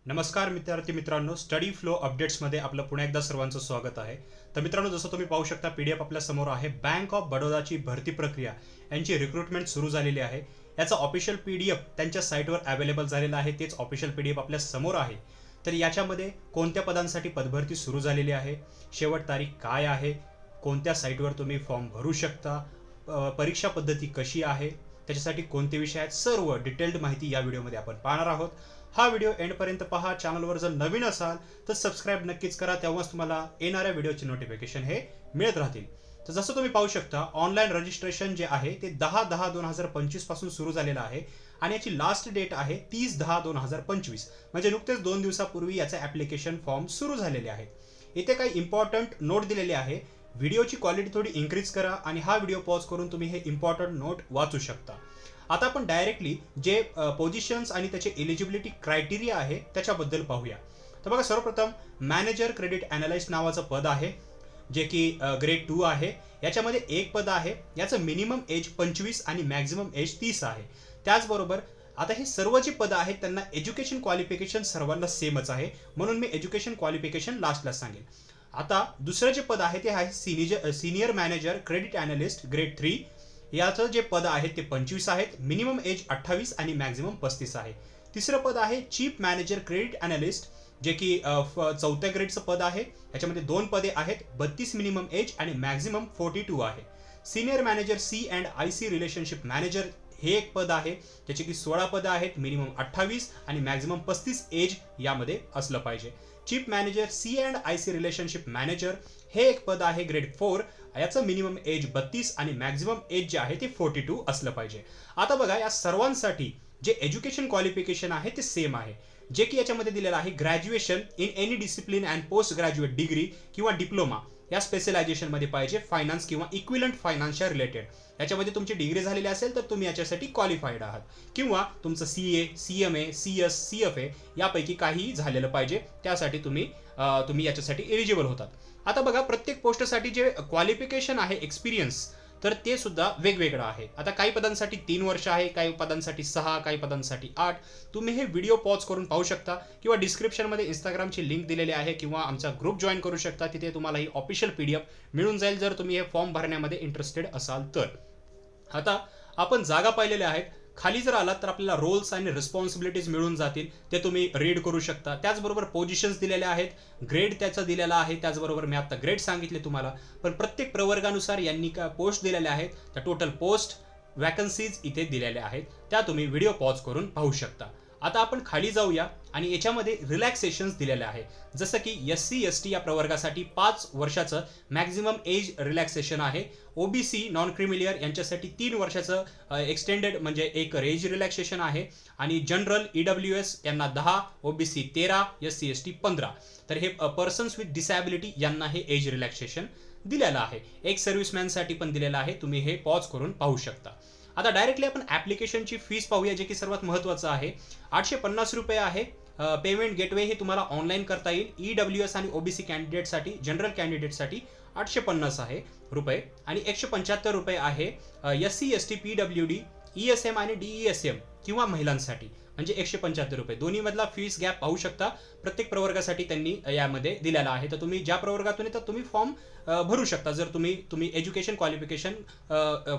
नमस्कार विद्यार्थी मित्रांनो, स्टडी फ्लो अपडेट्समध्ये आपलं पुन्हा एकदा सर्वांचं स्वागत आहे. तर मित्रांनो, जसं तुम्ही पाहू शकता PDF आपल्या समोर आहे. बँक ऑफ बडोदाची भरती प्रक्रिया यांची रिक्रुटमेंट सुरू झालेली आहे. याचा ऑफिशियल PDF त्यांच्या साईटवर अवेलेबल झालेला आहे. तेच ऑफिशियल PDF आपल्या समोर आहे. तर याच्यामध्ये कोणत्या पदांसाठी पदभरती सुरू झालेली आहे, शेवट तारीख काय आहे, कोणत्या साईटवर तुम्ही फॉर्म भरू शकता, परीक्षा पद्धती कशी आहे, त्याच्यासाठी कोणते विषय आहेत, सर्व डिटेल्ड माहिती या व्हिडिओमध्ये आपण पाहणार आहोत. हा व्हिडिओ एंडपर्यंत पहा. चॅनलवर जर नवीन असाल तर सबस्क्राईब नक्कीच करा, तेव्हाच तुम्हाला येणाऱ्या व्हिडिओचे नोटिफिकेशन हे मिळत राहतील. तर जसं तुम्ही पाहू शकता, ऑनलाईन रजिस्ट्रेशन जे आहे ते 10/10/2025 पासून सुरू झालेलं आहे आणि याची लास्ट डेट आहे 30/10/2025, म्हणजे नुकतेच 2 दिवसापूर्वी याचे ॲप्लिकेशन फॉर्म सुरू झालेले आहे. इथे काही इम्पॉर्टंट नोट दिलेले आहे. व्हिडिओची क्वालिटी थोडी इन्क्रीज करा आणि हा व्हिडिओ पॉज करून तुम्ही हे इम्पॉर्टंट नोट वाचू शकता. आता आपण डायरेक्टली जे पोझिशन्स आणि त्याचे एलिजिबिलिटी क्रायटेरिया आहे त्याच्याबद्दल पाहूया. तर बघा, सर्वप्रथम मॅनेजर क्रेडिट अनालिस्ट नावाचं पद आहे, जे की ग्रेड 2 आहे. याच्यामध्ये एक पद आहे, याचं मिनिमम एज 25 आणि मॅक्झिमम एज 30 आहे. त्याचबरोबर आता हे सर्व जी पदं आहेत त्यांना एज्युकेशन क्वालिफिकेशन सर्वांना सेमच आहे, म्हणून मी एज्युकेशन क्वालिफिकेशन लास्टला सांगेल. आता दुसरं जे पद आहे ते आहे senior manager credit analyst grade 3. याचं जे पद आहे ते 25 आहेत, मिनिमम एज 28 आणि मॅक्झिमम 35 आहे. तिसरं पद आहे चीफ मॅनेजर क्रेडिट अनालिस्ट, जे की 4थ्या ग्रेडचं पद आहे. याच्यामध्ये 2 पदे आहेत, 32 मिनिमम एज आणि मॅक्झिमम 42 आहे. Senior manager C&IC relationship manager हे एक पद आहे, त्याची की 16 पदं आहेत, मिनिमम 28 आणि मॅक्झिमम 35 एज यामध्ये असलं पाहिजे. Chief manager C&IC relationship manager हे एक पद आहे, ग्रेड 4. याचं मिनिमम एज 32 आणि मॅक्झिमम एज जे आहे ते 42 असलं पाहिजे. आता बघा, या सर्वांसाठी जे एज्युकेशन क्वालिफिकेशन आहे ते सेम आहे, जे की याच्यामध्ये दिलेलं आहे graduation in any discipline and post graduate degree किंवा डिप्लोमा या स्पेशलायझेशनमध्ये पाहिजे, फायनान्स किंवा इक्विलंट फायनान्सच्या रिलेटेड. याच्यामध्ये तुमची डिग्री झालेली असेल तर तुम्ही याच्यासाठी क्वालिफाईड आहात, किंवा तुमचं CA, CMA, CS, CFA यापैकी काहीही झालेलं पाहिजे, त्यासाठी तुम्ही याच्यासाठी एलिजिबल होतात. आता बघा, प्रत्येक पोस्टसाठी जे क्वालिफिकेशन आहे, एक्सपिरियन्स, तर ते सुद्धा वेगवेगळं आहे. आता काही पदांसाठी 3 वर्ष आहे, काही पदांसाठी 6, काही पदांसाठी 8. तुम्ही हे व्हिडिओ पॉज करून पाहू शकता, किंवा डिस्क्रिप्शनमध्ये इंस्टाग्रामची लिंक दिलेली आहे, किंवा आमचा ग्रुप जॉईन करू शकता. तिथे तुम्हाला ही ऑफिशियल PDF मिळून जाईल जर तुम्ही हे फॉर्म भरण्यामध्ये इंटरेस्टेड असाल तर. आता आपण जागा पाहिलेल्या आहेत. खाली जर आलात तर आपल्याला रोल्स आणि रिस्पॉन्सिबिलिटीज मिळून जातील, ते तुम्ही रीड करू शकता. त्याचबरोबर पोझिशन्स दिलेल्या आहेत, ग्रेड त्याचा दिलेला आहे. त्याचबरोबर मी आता ग्रेड सांगितले तुम्हाला, पण प्रत्येक प्रवर्गानुसार यांनी का पोस्ट दिलेल्या आहेत, त्या टोटल पोस्ट वॅकन्सीज इथे दिलेल्या आहेत, त्या तुम्ही व्हिडिओ पॉज करून पाहू शकता. आता आपण खाली जाऊया आणि याच्यामध्ये रिलॅक्सेशन्स दिलेले आहे, जसं की SC ST या प्रवर्गासाठी 5 वर्षाचं मॅक्झिमम एज रिलॅक्सेशन आहे. OBC नॉन क्रिमिलियर यांच्यासाठी 3 वर्षाचं एक्सटेंडेड म्हणजे एक एज रिलॅक्सेशन आहे. आणि जनरल EWS यांना 10, OBC 13, SC ST 15. तर हे पर्सन्स विथ डिसॅबिलिटी यांना हे एज रिलॅक्सेशन दिलेलं आहे. एक सर्व्हिसमॅनसाठी पण दिलेलं आहे, तुम्ही हे पॉज करून पाहू शकता. आता डायरेक्टली आपण ॲप्लिकेशनची फीस पाहूया, जे की सर्वात महत्त्वाचं आहे. 850 रुपये आहे. पेमेंट गेटवे हे तुम्हाला ऑनलाईन करता येईल. EWS आणि OBC कॅन्डिडेटसाठी, जनरल कॅन्डिडेटसाठी 850 आहे रुपये, आणि 175 रुपये आहे SC ST PWD ESM आणि DESM किंवा महिलांसाठी, म्हणजे 175 रुपये. दोन्हीमधला फीस गॅप पाहू शकता. प्रत्येक प्रवर्गासाठी त्यांनी यामध्ये दिलेला आहे. तर तुम्ही ज्या प्रवर्गातून येतात तुम्ही फॉर्म भरू शकता, जर तुम्ही एज्युकेशन क्वालिफिकेशन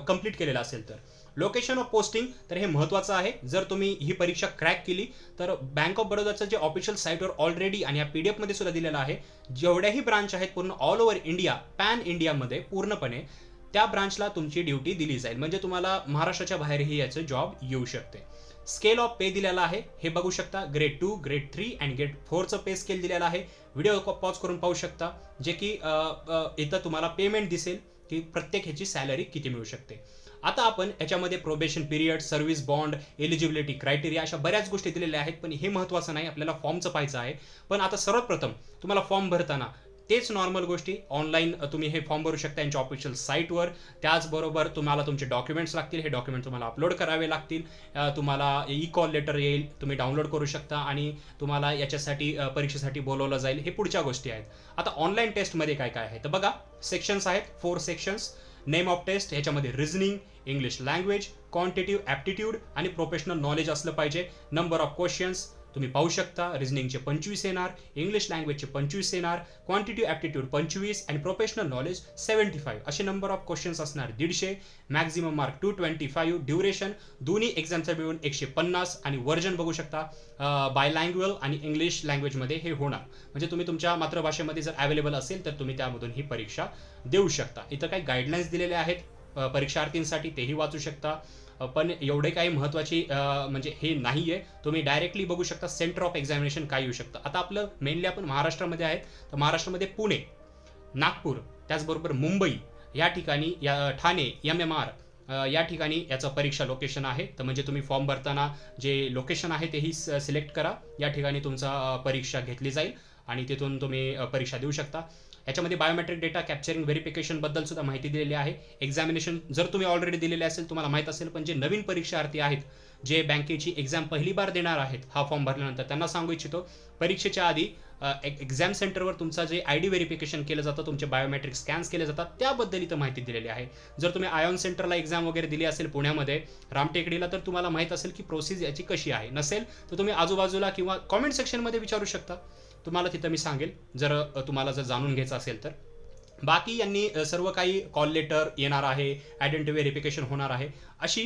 कंप्लीट केलेलं असेल तर. लोकेशन ऑफ पोस्टिंग, तर हे महत्त्वाचं आहे. जर तुम्ही ही परीक्षा क्रॅक केली तर बँक ऑफ बडोदाचं जे ऑफिशियल साईटवर ऑलरेडी आणि या PDF मध्ये सुद्धा दिलेलं आहे, जेवढ्याही ब्रांच आहेत पूर्ण ऑल ओव्हर इंडिया, पॅन इंडियामध्ये पूर्णपणे त्या ब्रांचला तुमची ड्युटी दिली जाईल, म्हणजे तुम्हाला महाराष्ट्राच्या बाहेरही याचं जॉब येऊ शकते. स्केल ऑफ पे दिलेला आहे, हे बघू शकता. ग्रेड 2, ग्रेड 3 आणि ग्रेड 4चं पे स्केल दिलेलं आहे. व्हिडिओ पॉज करून पाहू शकता, जे की इथं तुम्हाला पेमेंट दिसेल की प्रत्येक ह्याची सॅलरी किती मिळू शकते. आता आपण याच्यामध्ये probation period, service bond, eligibility criteria अशा बऱ्याच गोष्टी दिलेल्या आहेत, पण हे महत्त्वाचं नाही, आपल्याला फॉर्मचं पाहायचं आहे. पण आता सर्वप्रथम तुम्हाला फॉर्म भरताना तेच नॉर्मल गोष्टी ऑनलाईन तुम्ही हे फॉर्म भरू शकता यांच्या ऑफिशियल साईटवर. त्याचबरोबर तुम्हाला तुमचे डॉक्युमेंट्स लागतील, हे डॉक्युमेंट तुम्हाला अपलोड करावे लागतील. तुम्हाला E-कॉल लेटर येईल, तुम्ही डाउनलोड करू शकता, आणि तुम्हाला याच्यासाठी परीक्षेसाठी बोलवलं जाईल. हे पुढच्या गोष्टी आहेत. आता ऑनलाईन टेस्टमध्ये काय काय आहे तर बघा, सेक्शन्स आहेत, 4 सेक्शन्स. नेम ऑफ टेस्ट, ह्याच्यामध्ये रिझनिंग, इंग्लिश लँग्वेज, क्वांटिटिव्ह ॲप्टिट्यूड आणि प्रोफेशनल नॉलेज असलं पाहिजे. नंबर ऑफ क्वेश्चन्स, तुम्ही पाहू शकता रिझनिंगचे 25 येणार, इंग्लिश लँग्वेजचे 25 येणार, क्वांटिटी ॲप्टिट्यूड 25 आणि प्रोफेशनल नॉलेज 75 असे नंबर ऑफ क्वेश्चन्स असणार 150, मॅक्झिमम मार्क 225, ड्युरेशन दोन्ही एक्झामचा मिळून 150 आणि वर्जन बघू शकता बायलँग्युअल आणि इंग्लिश लँग्वेजमध्ये हे होणार. म्हणजे तुम्ही तुमच्या मातृभाषेमध्ये जर अवेलेबल असेल तर तुम्ही त्यामधून ही परीक्षा देऊ शकता. इथं काही गाईडलाईन्स दिलेले आहेत परीक्षार्थींसाठी, तेही वाचू शकता. पण एवढे काही महत्त्वाची म्हणजे हे नाही आहे. तुम्ही डायरेक्टली बघू शकता सेंटर ऑफ एक्झामिनेशन काय येऊ शकतं. आता आपलं मेनली आपण महाराष्ट्रामध्ये आहेत, तर महाराष्ट्रामध्ये पुणे, नागपूर, त्याचबरोबर मुंबई या ठिकाणी, ठाणे, MMR या ठिकाणी याचं परीक्षा लोकेशन आहे. तर म्हणजे तुम्ही फॉर्म भरताना जे लोकेशन आहे तेही सिलेक्ट करा. या ठिकाणी तुमचा परीक्षा घेतली जाईल आणि तिथून तुम्ही परीक्षा देऊ शकता. याच्यामध्ये बायोमेट्रिक डेटा कॅप्चरिंग व्हेरिफिकेशन बद्दल सुद्धा माहिती दिलेली आहे. एक्झामिनेशन जर तुम्ही ऑलरेडी दिलेले असेल तुम्हाला माहीत असेल, पण जे नवीन परीक्षार्थी आहेत जे बँकेची एक्झाम पहिली बार देणार आहेत हा फॉर्म भरल्यानंतर, त्यांना सांगू इच्छितो परीक्षेच्या आधी एक्झाम सेंटरवर तुमचा जे ID व्हेरिफिकेशन केलं जातं, तुमचे बायोमेट्रिक स्कॅन्स केले जातात, त्याबद्दल इथं माहिती दिलेली आहे. जर तुम्ही आयॉन सेंटरला एक्झाम वगैरे दिली असेल पुण्यामध्ये रामटेकडीला, तर तुम्हाला माहीत असेल की प्रोसेस याची कशी आहे. नसेल तर तुम्ही आजूबाजूला किंवा कॉमेंट सेक्शनमध्ये विचारू शकता, तुम्हाला तिथं मी सांगेल जर तुम्हाला जाणून घ्यायचं असेल तर. बाकी यांनी सर्व काही कॉल लेटर येणार आहे, आयडेंटिटी व्हेरिफिकेशन होणार आहे, अशी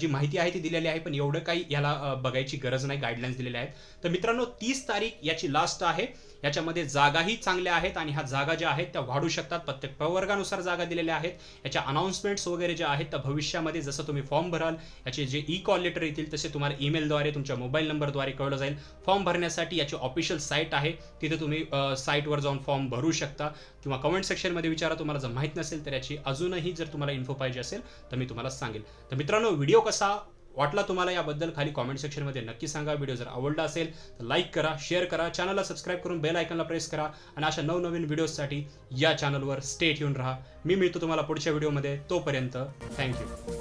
जी माहिती आहे ती दिलेली आहे. पण एवढं काही याला बघायची गरज नाही, गाईडलाईन्स दिलेल्या आहेत. तर मित्रांनो 30 तारीख याची लास्ट आहे. याच्यामध्ये जागाही चांगल्या आहेत आणि ह्या जागा ज्या आहेत त्या वाढू शकतात. प्रत्येक प्रवर्गानुसार जागा दिलेल्या आहेत. याच्या अनाउन्समेंट्स वगैरे ज्या आहेत त्या भविष्यामध्ये जसं तुम्ही फॉर्म भराल याचे जे कॉल लेटर येतील तसे तुम्हाला ईमेलद्वारे तुमच्या मोबाईल नंबरद्वारे कळलं जाईल. फॉर्म भरण्यासाठी याची ऑफिशियल साईट आहे, तिथे तुम्ही साईटवर जाऊन फॉर्म भरू शकता किंवा कमेंट सेक्शनमध्ये विचारा. तुम्हाला जर माहीत नसेल तर याची अजूनही जर तुम्हाला इन्फो पाहिजे असेल तर मी तुम्हाला सांगेल. तर मित्रांनो व्हिडिओ कसा वाटला तुम्हाला याबद्दल खाली कमेंट सेक्शनमध्ये नक्की सांगा. व्हिडिओ जर आवडला असेल तर लाईक करा, शेअर करा, चॅनलला सबस्क्राईब करून बेल आयकॉनला प्रेस करा आणि अशा नवनवीन व्हिडिओजसाठी या चॅनलवर स्टे ट्यून राहा. मी मिळतो तुम्हाला पुढच्या व्हिडिओमध्ये. तोपर्यंत थँक्यू.